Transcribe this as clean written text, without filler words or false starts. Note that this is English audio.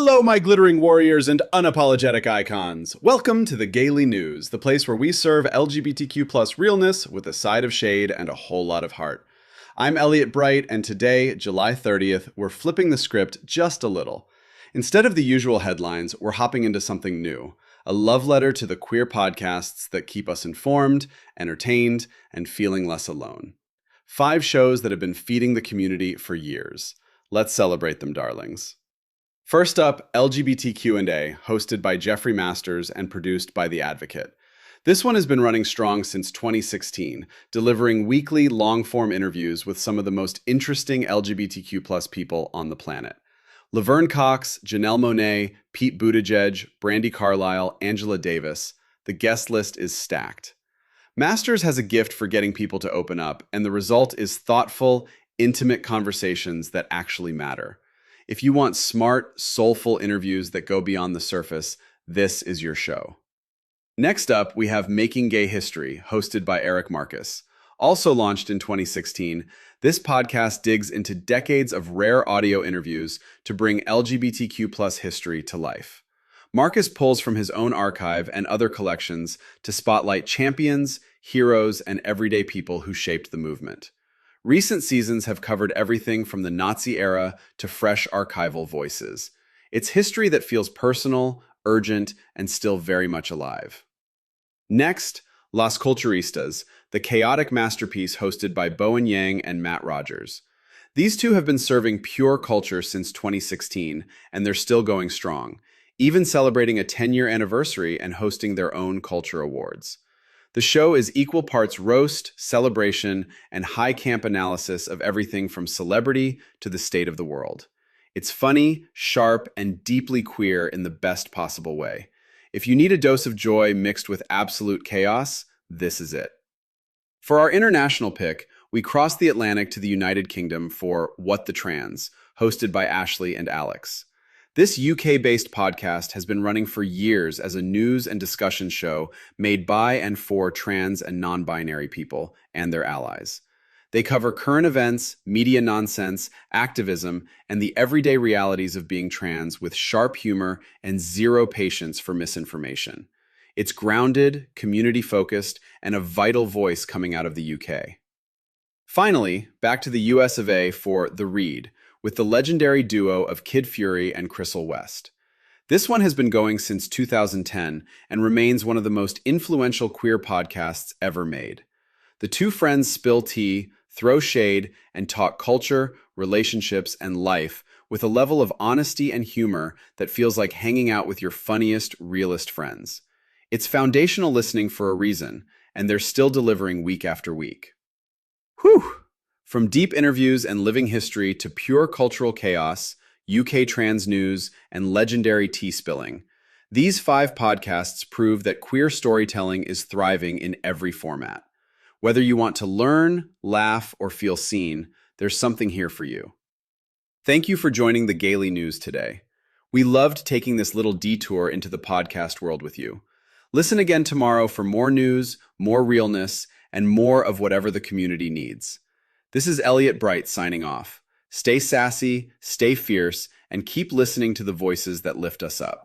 Hello, my glittering warriors and unapologetic icons. Welcome to the Gaily News, the place where we serve LGBTQ plus realness with a side of shade and a whole lot of heart. I'm Elliot Bright, and today, July 30th, we're flipping the script just a little. Instead of the usual headlines, we're hopping into something new, a love letter to the queer podcasts that keep us informed, entertained, and feeling less alone. 5 shows that have been feeding the community for years. Let's celebrate them, darlings. First up, LGBTQ&A, hosted by Jeffrey Masters and produced by The Advocate. This one has been running strong since 2016, delivering weekly, long-form interviews with some of the most interesting LGBTQ+ people on the planet. Laverne Cox, Janelle Monáe, Pete Buttigieg, Brandi Carlile, Angela Davis. The guest list is stacked. Masters has a gift for getting people to open up, and the result is thoughtful, intimate conversations that actually matter. If you want smart, soulful interviews that go beyond the surface, this is your show. Next up, we have Making Gay History, hosted by Eric Marcus. Also launched in 2016, this podcast digs into decades of rare audio interviews to bring LGBTQ+ history to life. Marcus pulls from his own archive and other collections to spotlight champions, heroes, and everyday people who shaped the movement. Recent seasons have covered everything from the Nazi era to fresh archival voices. It's history that feels personal, urgent, and still very much alive. Next, Las Culturistas, the chaotic masterpiece hosted by Bowen Yang and Matt Rogers. These two have been serving pure culture since 2016, and they're still going strong, even celebrating a 10-year anniversary and hosting their own culture awards. The show is equal parts roast, celebration, and high camp analysis of everything from celebrity to the state of the world. It's funny, sharp, and deeply queer in the best possible way. If you need a dose of joy mixed with absolute chaos, this is it. For our international pick, we cross the Atlantic to the United Kingdom for What the Trans, hosted by Ashley and Alex. This UK-based podcast has been running for years as a news and discussion show made by and for trans and non-binary people and their allies. They cover current events, media nonsense, activism, and the everyday realities of being trans with sharp humor and zero patience for misinformation. It's grounded, community-focused, and a vital voice coming out of the UK. Finally, back to the US of A for The Read, with the legendary duo of Kid Fury and Crystal West. This one has been going since 2010 and remains one of the most influential queer podcasts ever made. The two friends spill tea, throw shade, and talk culture, relationships, and life with a level of honesty and humor that feels like hanging out with your funniest, realest friends. It's foundational listening for a reason, and they're still delivering week after week. Whew! From deep interviews and living history to pure cultural chaos, UK trans news, and legendary tea spilling, these 5 podcasts prove that queer storytelling is thriving in every format. Whether you want to learn, laugh, or feel seen, there's something here for you. Thank you for joining the Gaily News today. We loved taking this little detour into the podcast world with you. Listen again tomorrow for more news, more realness, and more of whatever the community needs. This is Elliot Bright signing off. Stay sassy, stay fierce, and keep listening to the voices that lift us up.